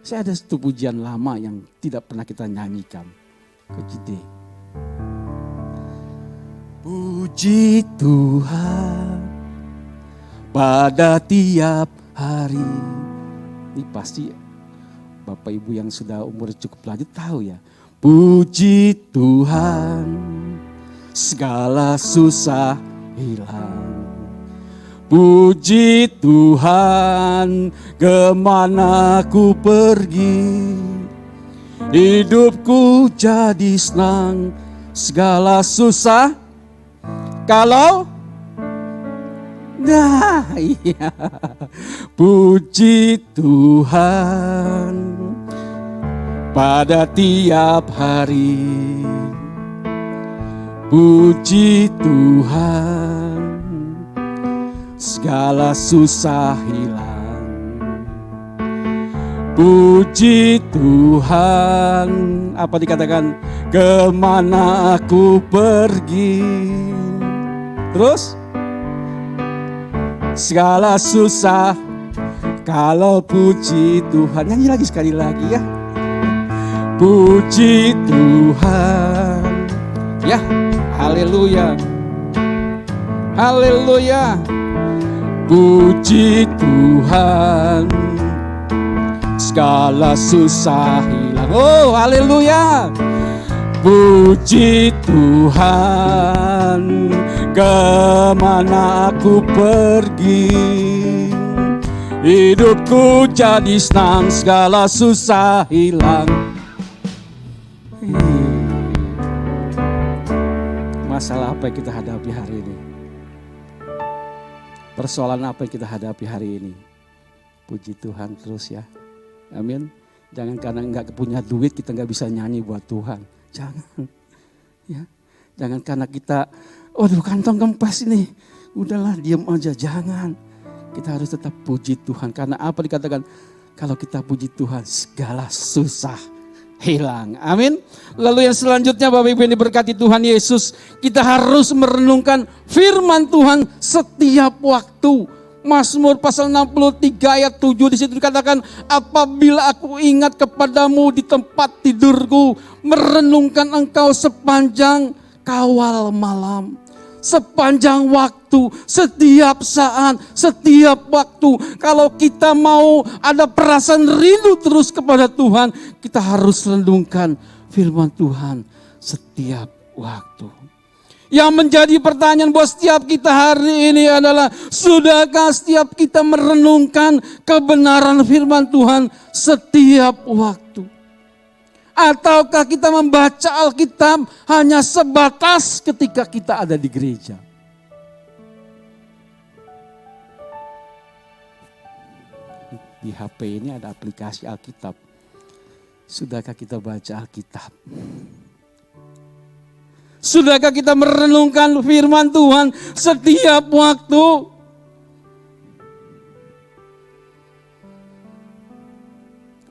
Saya ada satu pujian lama yang tidak pernah kita nyanyikan. Kejide. Puji Tuhan pada tiap hari. Ini pasti Bapak Ibu yang sudah umur cukup lanjut tahu ya. Puji Tuhan segala susah hilang. Puji Tuhan, kemana ku pergi, hidupku jadi senang, segala susah. Kalau, nah iya, puji Tuhan pada tiap hari, puji Tuhan. Segala susah hilang. Puji Tuhan. Apa dikatakan? Kemana aku pergi. Terus? Segala susah. Kalau puji Tuhan. Nyanyi lagi sekali lagi ya. Puji Tuhan. Ya, haleluya. Haleluya. Puji Tuhan, segala susah hilang. Oh, haleluya. Puji Tuhan, kemana aku pergi, hidupku jadi senang, segala susah hilang. Masalah apa yang kita hadapi hari ini? Persoalan apa yang kita hadapi hari ini? Puji Tuhan terus ya. Amin. Jangan karena nggak punya duit kita nggak bisa nyanyi buat Tuhan. Jangan. Ya. Jangan karena kita, waduh kantong kempes ini. Udahlah diam aja, jangan. Kita harus tetap puji Tuhan. Karena apa dikatakan? Kalau kita puji Tuhan segala susah hilang. Amin. Lalu yang selanjutnya Bapak Ibu yang diberkati Tuhan Yesus, kita harus merenungkan firman Tuhan setiap waktu. Mazmur pasal 63 ayat 7 di situ dikatakan, apabila aku ingat kepadamu di tempat tidurku, merenungkan engkau sepanjang kawal malam. Sepanjang waktu, setiap saat, setiap waktu. Kalau kita mau ada perasaan rindu terus kepada Tuhan, kita harus renungkan firman Tuhan setiap waktu. Yang menjadi pertanyaan buat setiap kita hari ini adalah, sudahkah setiap kita merenungkan kebenaran firman Tuhan setiap waktu? Ataukah kita membaca Alkitab hanya sebatas ketika kita ada di gereja? Di HP ini ada aplikasi Alkitab. Sudahkah kita baca Alkitab? Sudahkah kita merenungkan firman Tuhan setiap waktu?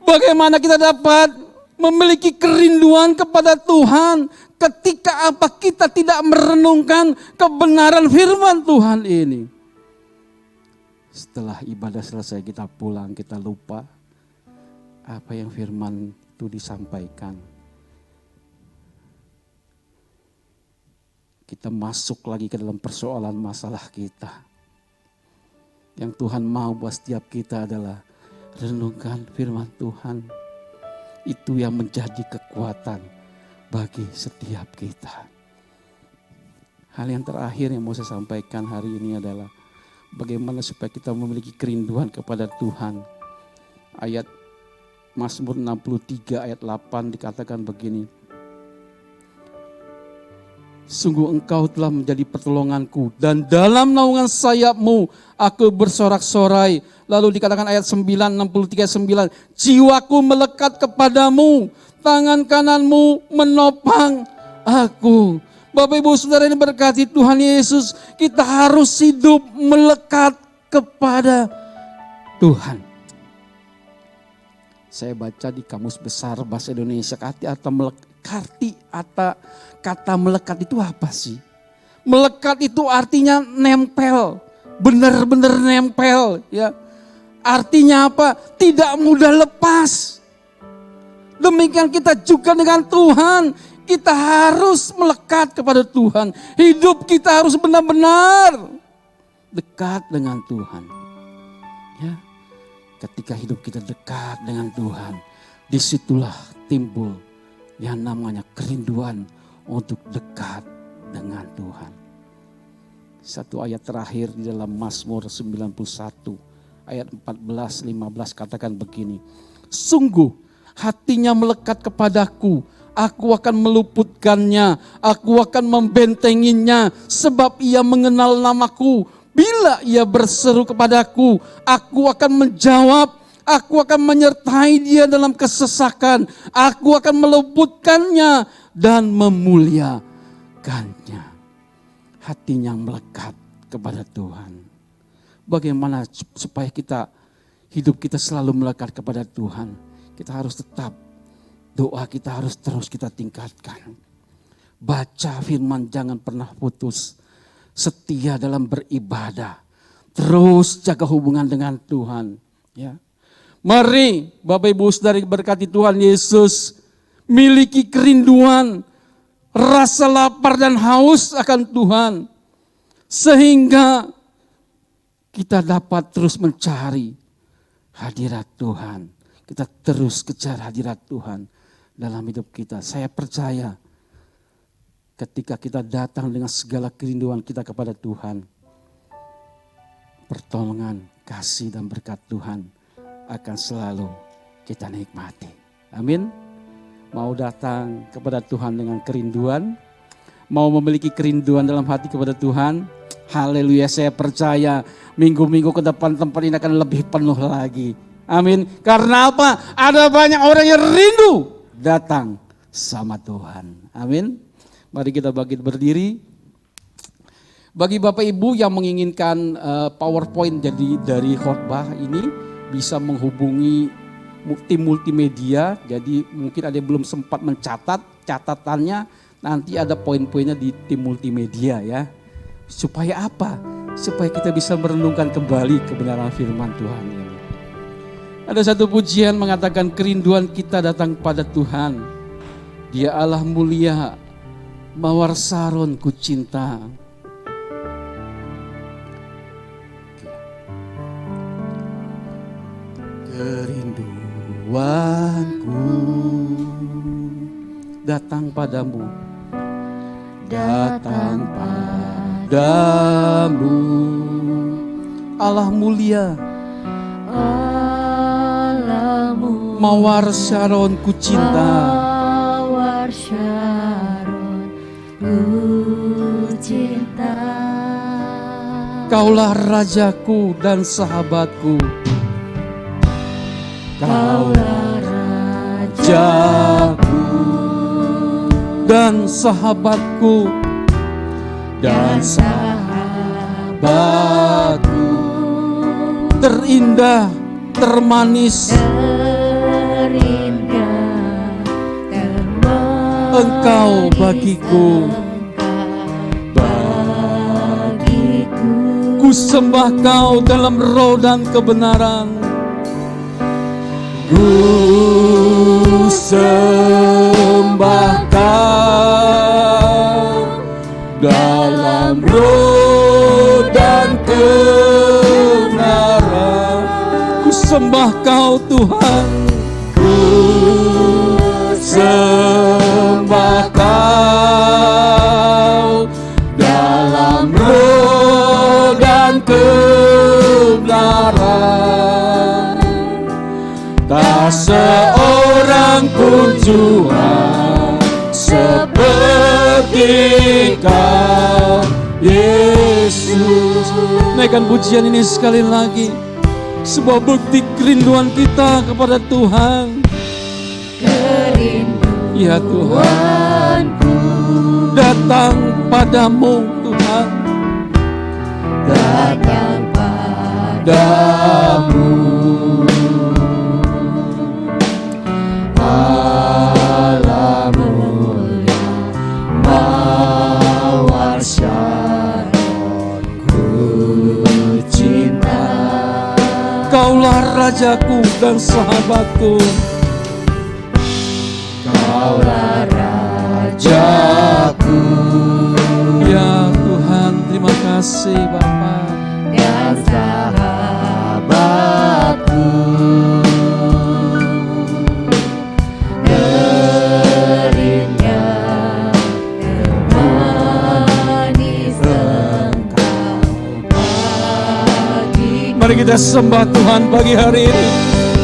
Bagaimana kita dapat memiliki kerinduan kepada Tuhan ketika apa kita tidak merenungkan kebenaran firman Tuhan ini? Setelah ibadah selesai kita pulang, kita lupa apa yang firman itu disampaikan. Kita masuk lagi ke dalam persoalan masalah kita. Yang Tuhan mau buat setiap kita adalah renungkan firman Tuhan. Itu yang menjadi kekuatan bagi setiap kita. Hal yang terakhir yang mau saya sampaikan hari ini adalah bagaimana supaya kita memiliki kerinduan kepada Tuhan. Ayat Mazmur 63 ayat 8 dikatakan begini. Sungguh engkau telah menjadi pertolonganku dan dalam naungan sayapmu aku bersorak-sorai. Lalu dikatakan ayat 9, 63, 9. Jiwaku melekat kepadamu, tangan kananmu menopang aku. Bapak Ibu Saudara yang berkati Tuhan Yesus, kita harus hidup melekat kepada Tuhan. Saya baca di Kamus Besar Bahasa Indonesia, kata melekat itu apa sih? Melekat itu artinya nempel, benar-benar nempel ya. Artinya apa? Tidak mudah lepas. Demikian kita juga dengan Tuhan. Kita harus melekat kepada Tuhan. Hidup kita harus benar-benar dekat dengan Tuhan. Ya. Ketika hidup kita dekat dengan Tuhan, disitulah timbul yang namanya kerinduan untuk dekat dengan Tuhan. Satu ayat terakhir di dalam Mazmur 91 ayat 14-15 katakan begini. Sungguh hatinya melekat kepadaku, aku akan meluputkannya, aku akan membentenginya sebab ia mengenal namaku. Bila ia berseru kepadaku, aku akan menjawab, aku akan menyertai dia dalam kesesakan, aku akan meluputkannya dan memuliakannya. Hatinya melekat kepada Tuhan. Bagaimana supaya hidup kita selalu melekat kepada Tuhan? Kita harus tetap, doa kita harus terus kita tingkatkan. Baca firman jangan pernah putus. Setia dalam beribadah. Terus jaga hubungan dengan Tuhan. Ya. Mari Bapak Ibu Saudara berkati Tuhan Yesus. Miliki kerinduan, rasa lapar dan haus akan Tuhan. Sehingga kita dapat terus mencari hadirat Tuhan. Kita terus kejar hadirat Tuhan dalam hidup kita. Saya percaya ketika kita datang dengan segala kerinduan kita kepada Tuhan, pertolongan, kasih dan berkat Tuhan akan selalu kita nikmati. Amin. Mau datang kepada Tuhan dengan kerinduan, mau memiliki kerinduan dalam hati kepada Tuhan. Haleluya, saya percaya minggu-minggu ke depan tempat ini akan lebih penuh lagi. Amin. Karena apa? Ada banyak orang yang rindu datang sama Tuhan. Amin. Mari kita bangkit berdiri. Bagi Bapak Ibu yang menginginkan PowerPoint jadi dari khotbah ini, bisa menghubungi tim multimedia. Jadi mungkin ada yang belum sempat mencatat catatannya, nanti ada poin-poinnya di tim multimedia ya. Supaya apa? Supaya kita bisa merenungkan kembali kebenaran firman Tuhan ini. Ada satu pujian mengatakan kerinduan kita datang pada Tuhan. Dia Allah mulia, Mawar Saron ku cinta. Kerinduanku datang padamu, datang padamu, Allah mulia, Allahmu, Mawar Saron ku cinta. Mawar Saron ku cinta. Kaulah rajaku dan sahabatku, Kaulah rajaku dan sahabatku, dan sahabatku, terindah, termanis, terindah, termanis, Engkau bagiku. Ku sembah Kau dalam roh dan kebenaran. Ku sembah Kau dalam roh dan kebenaran. Ku sembah Kau Tuhan. Ku sembah Kau dalam roh dan kebenaran. Tak seorang pun Tuhan seperti Kau, Yesus. Naikkan pujian ini sekali lagi, sebuah bukti kerinduan kita kepada Tuhan. Kerinduanku Ya Tuhan, datang padamu Tuhan, datang padamu. Allah mulia, Mawar Saron ku cinta. Kaulah rajaku dan sahabatku, Kaulah rajaku. Ya Tuhan, terima kasih Bapa. dan sahabatku, terindah, termanis, Engkau bagiku. Mari kita sembah Tuhan pagi hari ini.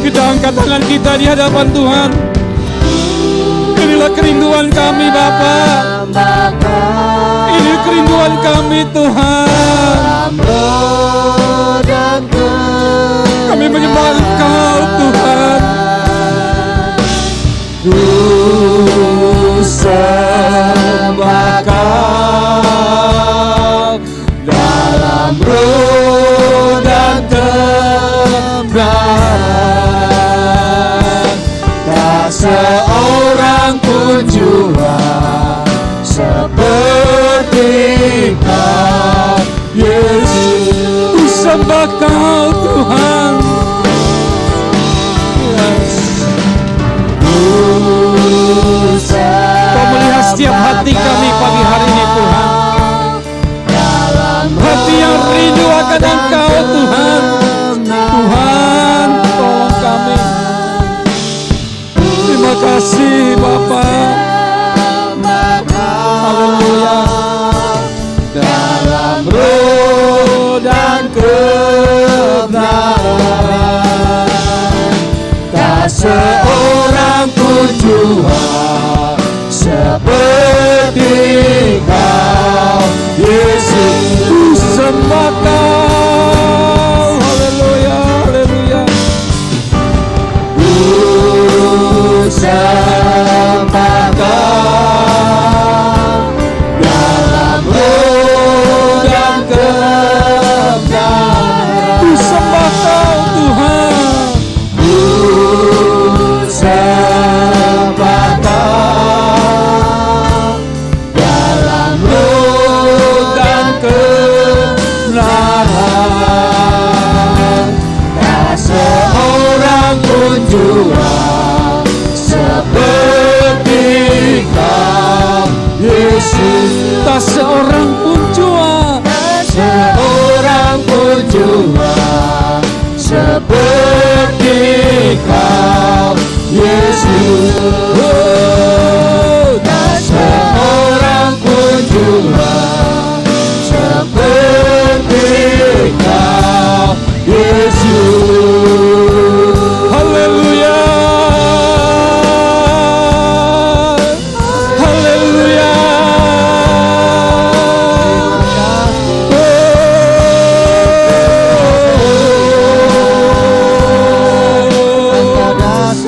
Kita angkat tangan kita di hadapan Tuhan. Inilah kerinduan kami Bapa. Ini kerinduan kami Tuhan. Kami menyembah Engkau Tuhan. Ku sembah Kau dalam roh dan kebenaran. Tak seorang pun jua seperti Kau, Yesus. Ku sembah Kau Tuhan. Yes. Kau melihat setiap hati kami pagi hari ini Tuhan. kasih Bapa. Haleluya. Dalam roh dan kebenaran, tak seorang pun jua seperti Kau, Yesus. Ku sembah Kau. Haleluya, haleluya. Ku sembah Kau dalam roh dan kebenaran. Ku sembah Kau Tuhan. Ku sembah Kau dalam roh dan kebenaran. Tak seorang pun jua seperti Kau, Yesus. Tak seorang pun jua, seorang pun jua seperti Kau, Yesus. Oh, tak seorang pun jua seperti Kau, Yesus. Haleluya. Haleluya.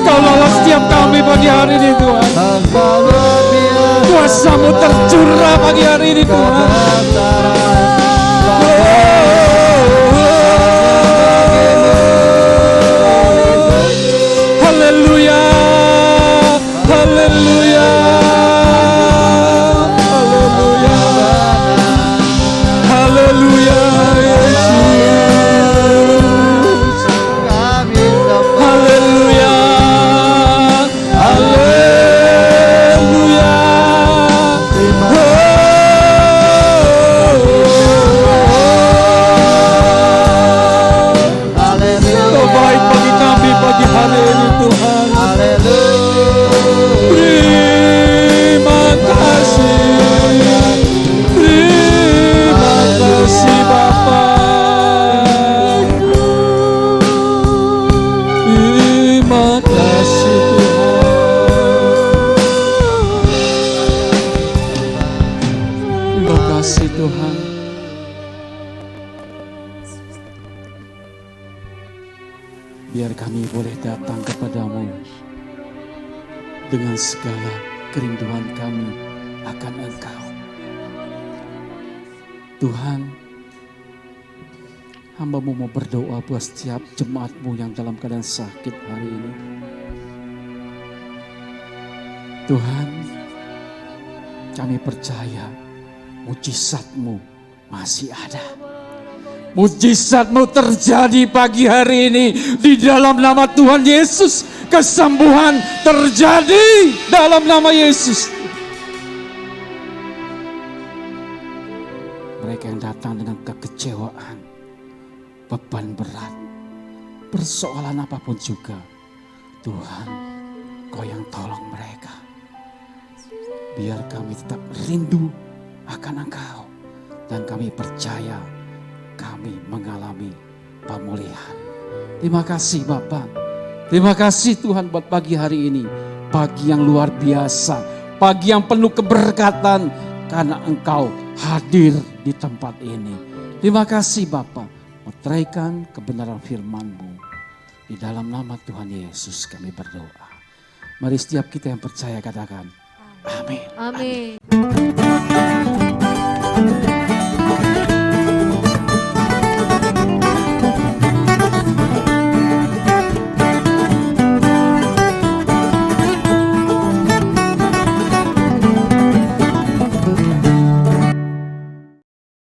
Tolonglah setiap kami pagi hari ini Tuhan. Kuasa-Mu tercurah pagi hari ini Tuhan. Haleluya. Haleluya. Haleluya. Haleluya Yesus. Haleluya. Haleluya. Kau baik bagi kami pagi hari ini Tuhan. Terima kasih. Terima kasih Bapa. Terima kasih Tuhan. Terima kasih Tuhan. Biar kami boleh datang kepadamu dengan segala kerinduan kami akan Engkau. Tuhan, hamba-Mu mau berdoa buat setiap jemaat-Mu yang dalam keadaan sakit hari ini. Tuhan, kami percaya mujizat-Mu masih ada. Mujizat-Mu terjadi pagi hari ini di dalam nama Tuhan Yesus. Kesembuhan terjadi dalam nama Yesus. Mereka yang datang dengan kekecewaan, beban berat, persoalan apapun juga, Tuhan, Kau yang tolong mereka. Biar kami tetap rindu akan Engkau, dan kami percaya kami mengalami pemulihan. Terima kasih Bapa. Terima kasih Tuhan buat pagi hari ini. Pagi yang luar biasa. Pagi yang penuh keberkatan. Karena Engkau hadir di tempat ini. Terima kasih Bapa. Meteraikan kebenaran firman-Mu. Di dalam nama Tuhan Yesus kami berdoa. Mari setiap kita yang percaya katakan. Amin. Amin.